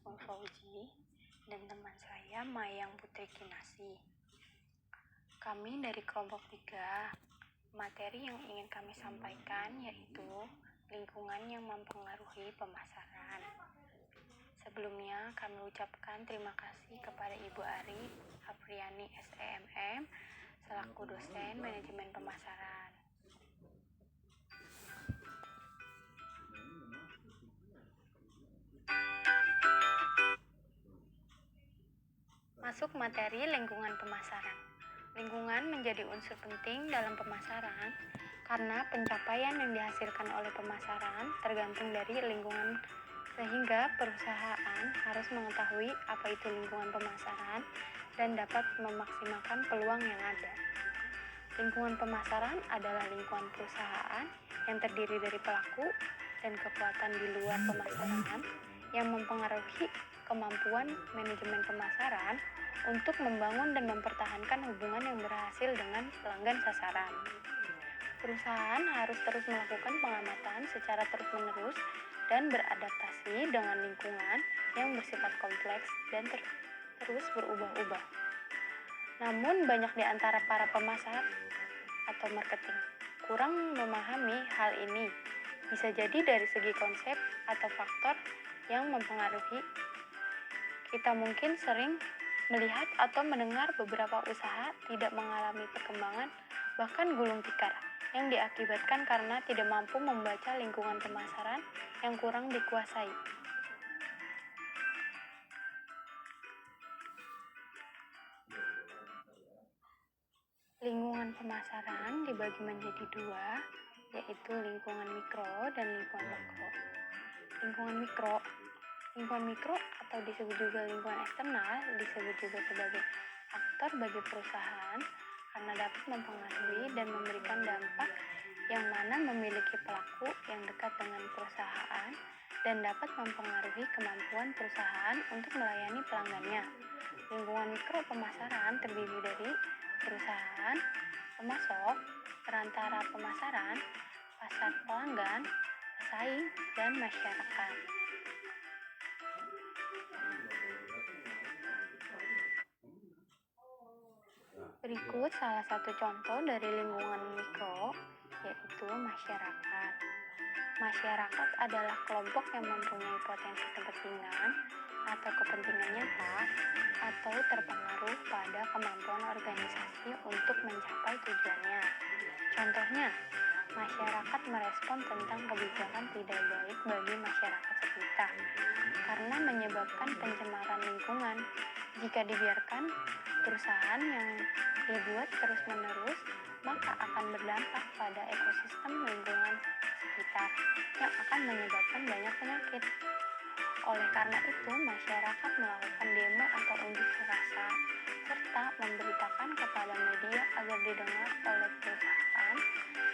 Asmul Fauzi dan teman saya Mayang Putri Kinasi. Kami dari kelompok 3, materi yang ingin kami sampaikan yaitu lingkungan yang mempengaruhi pemasaran. Sebelumnya kami ucapkan terima kasih kepada Ibu Ari Afriani SEMM selaku dosen manajemen pemasaran. Masuk materi lingkungan pemasaran. Lingkungan menjadi unsur penting dalam pemasaran karena pencapaian yang dihasilkan oleh pemasaran tergantung dari lingkungan, sehingga perusahaan harus mengetahui apa itu lingkungan pemasaran dan dapat memaksimalkan peluang yang ada. Lingkungan pemasaran adalah lingkungan perusahaan yang terdiri dari pelaku dan kekuatan di luar pemasaran yang mempengaruhi kemampuan manajemen pemasaran untuk membangun dan mempertahankan hubungan yang berhasil dengan pelanggan sasaran. Perusahaan harus terus melakukan pengamatan secara terus-menerus dan beradaptasi dengan lingkungan yang bersifat kompleks dan terus berubah-ubah. Namun banyak di antara para pemasar atau marketing kurang memahami hal ini. Bisa jadi dari segi konsep atau faktor yang mempengaruhi. Kita mungkin sering melihat atau mendengar beberapa usaha tidak mengalami perkembangan, bahkan gulung tikar, yang diakibatkan karena tidak mampu membaca lingkungan pemasaran yang kurang dikuasai. Lingkungan pemasaran dibagi menjadi dua, yaitu lingkungan mikro dan lingkungan makro. Lingkungan mikro atau disebut juga lingkungan eksternal disebut juga sebagai faktor bagi perusahaan karena dapat mempengaruhi dan memberikan dampak yang mana memiliki pelaku yang dekat dengan perusahaan dan dapat mempengaruhi kemampuan perusahaan untuk melayani pelanggannya. Lingkungan mikro pemasaran terdiri dari perusahaan, pemasok, perantara pemasaran, pasar pelanggan, pesaing, dan masyarakat. Berikut salah satu contoh dari lingkungan mikro, yaitu masyarakat. Masyarakat adalah kelompok yang mempunyai potensi kepentingan atau kepentingan nyata atau terpengaruh pada kemampuan organisasi untuk mencapai tujuannya. Contohnya, masyarakat merespon tentang kebijakan tidak baik bagi masyarakat sekitar karena menyebabkan pencemaran lingkungan. Jika dibiarkan perusahaan yang dibuat terus-menerus, maka akan berdampak pada ekosistem lingkungan sekitar yang akan menyebabkan banyak penyakit. Oleh karena itu, masyarakat melakukan demo atau unjuk rasa serta memberitakan kepada media agar didengar oleh perusahaan,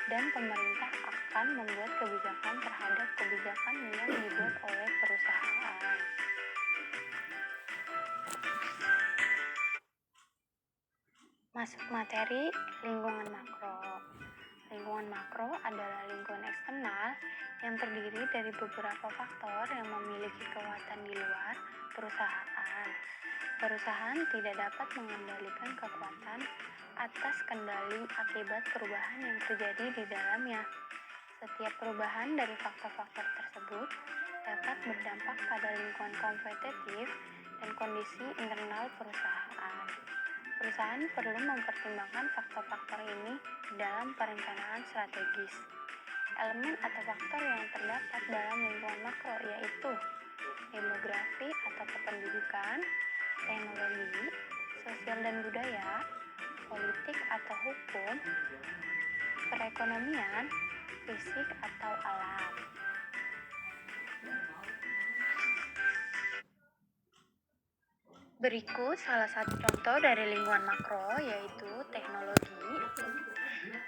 dan pemerintah akan membuat kebijakan terhadap kebijakan yang dibuat oleh perusahaan. Masuk materi lingkungan makro. Lingkungan makro adalah lingkungan eksternal yang terdiri dari beberapa faktor yang memiliki kekuatan di luar perusahaan. Perusahaan tidak dapat mengendalikan kekuatan atas kendali akibat perubahan yang terjadi di dalamnya. Setiap perubahan dari faktor-faktor tersebut dapat berdampak pada lingkungan kompetitif dan kondisi internal perusahaan. Perusahaan perlu mempertimbangkan faktor-faktor ini dalam perencanaan strategis. Elemen atau faktor yang terdapat dalam lingkungan makro yaitu demografi atau kependudukan, teknologi, sosial dan budaya, politik atau hukum, perekonomian, fisik atau alam. Berikut salah satu contoh dari lingkungan makro, yaitu teknologi.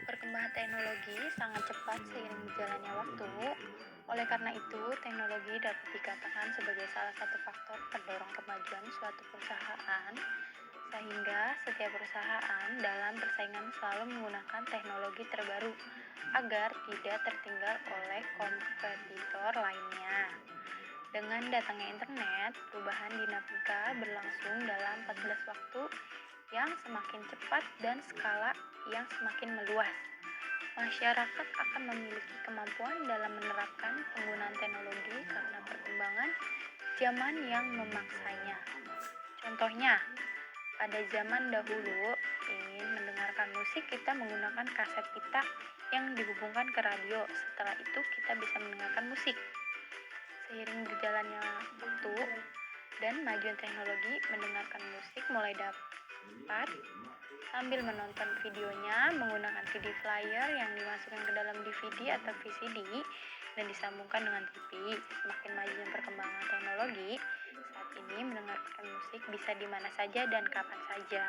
Perkembangan teknologi sangat cepat seiring berjalannya waktu. Oleh karena itu, teknologi dapat dikatakan sebagai salah satu faktor pendorong kemajuan suatu perusahaan, sehingga setiap perusahaan dalam persaingan selalu menggunakan teknologi terbaru agar tidak tertinggal oleh kompetitor lainnya. Dengan datangnya internet, perubahan dinamika berlangsung dalam 14 waktu yang semakin cepat dan skala yang semakin meluas. Masyarakat akan memiliki kemampuan dalam menerapkan penggunaan teknologi karena perkembangan zaman yang memaksanya. Contohnya, pada zaman dahulu, ingin mendengarkan musik kita menggunakan kaset pita yang dihubungkan ke radio. Setelah itu kita bisa mendengarkan musik. Seiring berjalannya waktu dan majuan teknologi, mendengarkan musik mulai dapat sambil menonton videonya menggunakan CD player yang dimasukkan ke dalam DVD atau VCD dan disambungkan dengan TV. Semakin majunya perkembangan teknologi, saat ini mendengarkan musik bisa di mana saja dan kapan saja.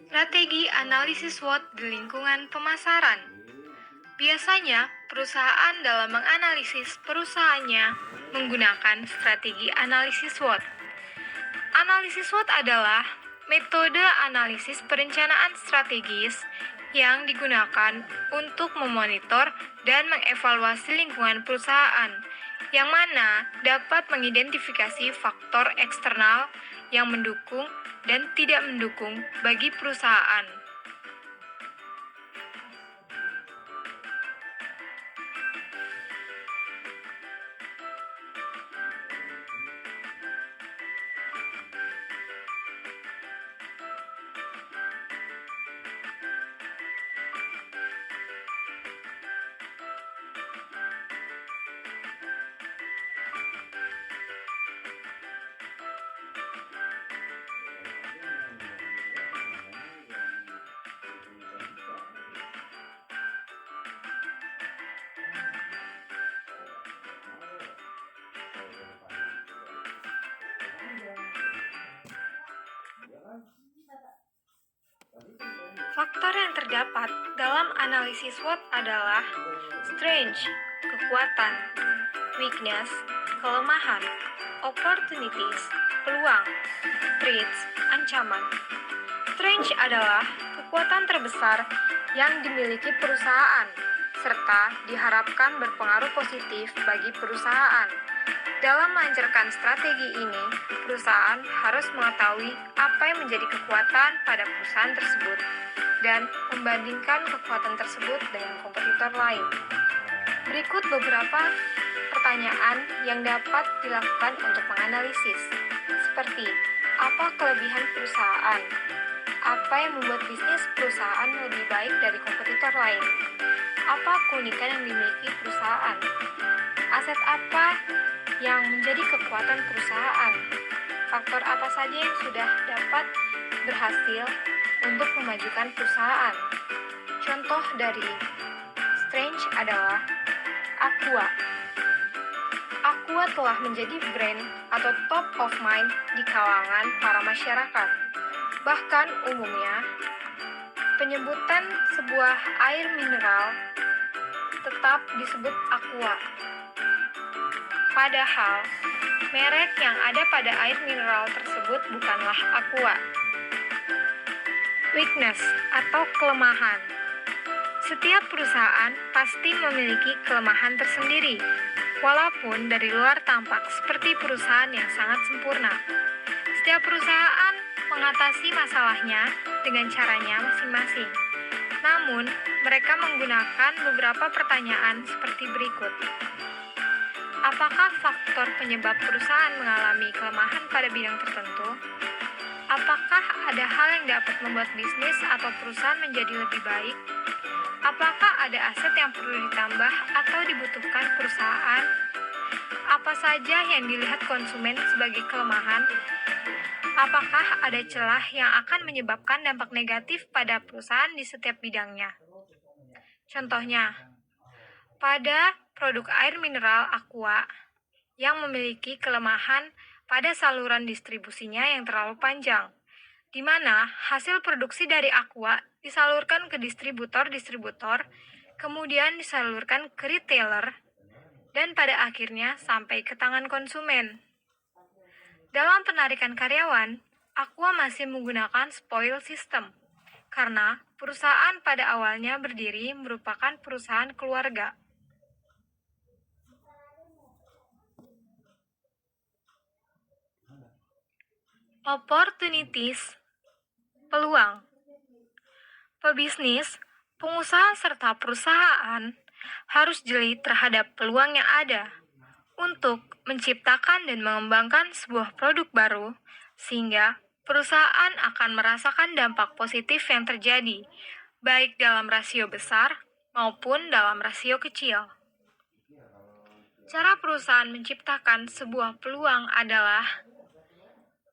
Strategi analisis SWOT di lingkungan pemasaran. Biasanya, perusahaan dalam menganalisis perusahaannya menggunakan strategi analisis SWOT. Analisis SWOT adalah metode analisis perencanaan strategis yang digunakan untuk memonitor dan mengevaluasi lingkungan perusahaan, yang mana dapat mengidentifikasi faktor eksternal yang mendukung dan tidak mendukung bagi perusahaan. Faktor yang terdapat dalam analisis SWOT adalah strength, kekuatan, weakness, kelemahan, opportunities, peluang, threats, ancaman. Strength adalah kekuatan terbesar yang dimiliki perusahaan, serta diharapkan berpengaruh positif bagi perusahaan. Dalam melancarkan strategi ini, perusahaan harus mengetahui apa yang menjadi kekuatan pada perusahaan tersebut dan membandingkan kekuatan tersebut dengan kompetitor lain. Berikut beberapa pertanyaan yang dapat dilakukan untuk menganalisis, seperti apa kelebihan perusahaan? Apa yang membuat bisnis perusahaan lebih baik dari kompetitor lain? Apa keunikan yang dimiliki perusahaan? Aset apa yang menjadi kekuatan perusahaan? Faktor apa saja yang sudah dapat berhasil untuk memajukan perusahaan? Contoh dari strength adalah Aqua. Aqua telah menjadi brand atau top of mind di kalangan para masyarakat. Bahkan umumnya, penyebutan sebuah air mineral tetap disebut Aqua. Padahal, merek yang ada pada air mineral tersebut bukanlah Aqua. Weakness atau kelemahan. Setiap perusahaan pasti memiliki kelemahan tersendiri, walaupun dari luar tampak seperti perusahaan yang sangat sempurna. Setiap perusahaan mengatasi masalahnya dengan caranya masing-masing. Namun, mereka menggunakan beberapa pertanyaan seperti berikut. Apakah faktor penyebab perusahaan mengalami kelemahan pada bidang tertentu? Apakah ada hal yang dapat membuat bisnis atau perusahaan menjadi lebih baik? Apakah ada aset yang perlu ditambah atau dibutuhkan perusahaan? Apa saja yang dilihat konsumen sebagai kelemahan? Apakah ada celah yang akan menyebabkan dampak negatif pada perusahaan di setiap bidangnya? Contohnya, pada produk air mineral Aqua yang memiliki kelemahan pada saluran distribusinya yang terlalu panjang, di mana hasil produksi dari Aqua disalurkan ke distributor-distributor, kemudian disalurkan ke retailer, dan pada akhirnya sampai ke tangan konsumen. Dalam penarikan karyawan, Aqua masih menggunakan spoil system, karena perusahaan pada awalnya berdiri merupakan perusahaan keluarga. Opportunities, peluang. Pebisnis, pengusaha serta perusahaan harus jeli terhadap peluang yang ada untuk menciptakan dan mengembangkan sebuah produk baru sehingga perusahaan akan merasakan dampak positif yang terjadi baik dalam rasio besar maupun dalam rasio kecil. Cara perusahaan menciptakan sebuah peluang adalah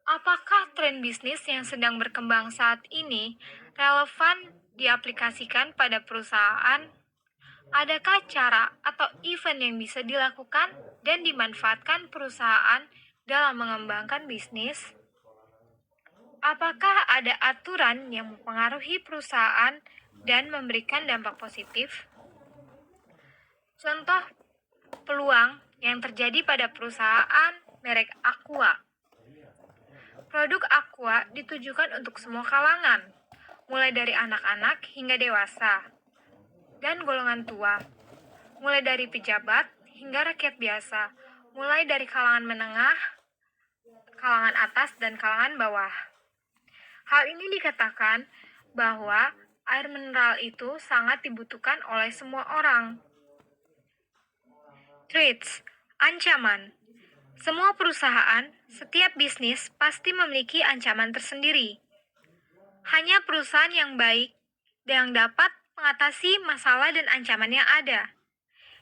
apakah tren bisnis yang sedang berkembang saat ini relevan diaplikasikan pada perusahaan? Adakah cara atau event yang bisa dilakukan dan dimanfaatkan perusahaan dalam mengembangkan bisnis? Apakah ada aturan yang mempengaruhi perusahaan dan memberikan dampak positif? Contoh peluang yang terjadi pada perusahaan merek Aqua. Produk Aqua ditujukan untuk semua kalangan, mulai dari anak-anak hingga dewasa, dan golongan tua, mulai dari pejabat hingga rakyat biasa, mulai dari kalangan menengah, kalangan atas, dan kalangan bawah. Hal ini dikatakan bahwa air mineral itu sangat dibutuhkan oleh semua orang. Threats, ancaman. Semua perusahaan, setiap bisnis pasti memiliki ancaman tersendiri. Hanya perusahaan yang baik yang dapat mengatasi masalah dan ancaman yang ada.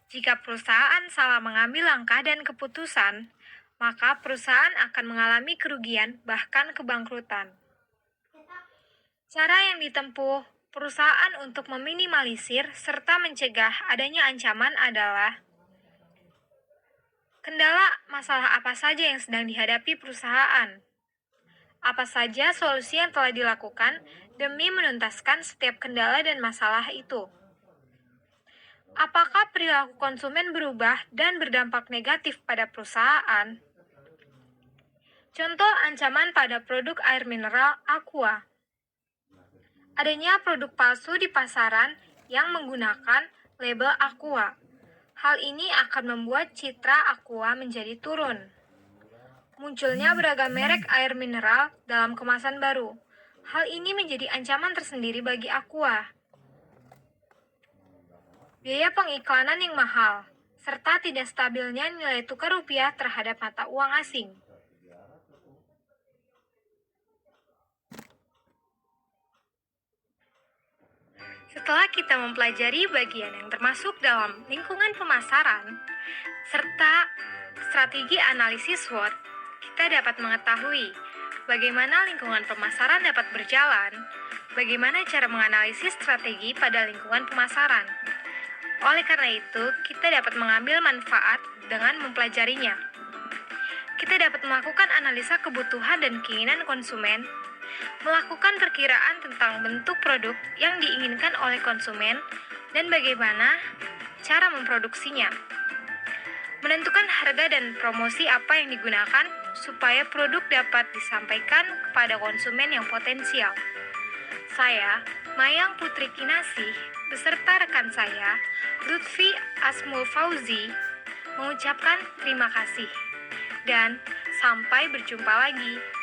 Jika perusahaan salah mengambil langkah dan keputusan, maka perusahaan akan mengalami kerugian bahkan kebangkrutan. Cara yang ditempuh perusahaan untuk meminimalisir serta mencegah adanya ancaman adalah kendala masalah apa saja yang sedang dihadapi perusahaan. Apa saja solusi yang telah dilakukan demi menuntaskan setiap kendala dan masalah itu? Apakah perilaku konsumen berubah dan berdampak negatif pada perusahaan? Contoh ancaman pada produk air mineral Aqua. Adanya produk palsu di pasaran yang menggunakan label Aqua. Hal ini akan membuat citra Aqua menjadi turun. Munculnya beragam merek air mineral dalam kemasan baru. Hal ini menjadi ancaman tersendiri bagi Aqua. Biaya pengiklanan yang mahal, serta tidak stabilnya nilai tukar rupiah terhadap mata uang asing. Setelah kita mempelajari bagian yang termasuk dalam lingkungan pemasaran, serta strategi analisis SWOT, kita dapat mengetahui bagaimana lingkungan pemasaran dapat berjalan, bagaimana cara menganalisis strategi pada lingkungan pemasaran. Oleh karena itu, kita dapat mengambil manfaat dengan mempelajarinya. Kita dapat melakukan analisa kebutuhan dan keinginan konsumen, melakukan perkiraan tentang bentuk produk yang diinginkan oleh konsumen dan bagaimana cara memproduksinya. Menentukan harga dan promosi apa yang digunakan supaya produk dapat disampaikan kepada konsumen yang potensial. Saya, Mayang Putri Kinasih, beserta rekan saya, Lutfi Asmul Fauzi, mengucapkan terima kasih. Dan sampai berjumpa lagi.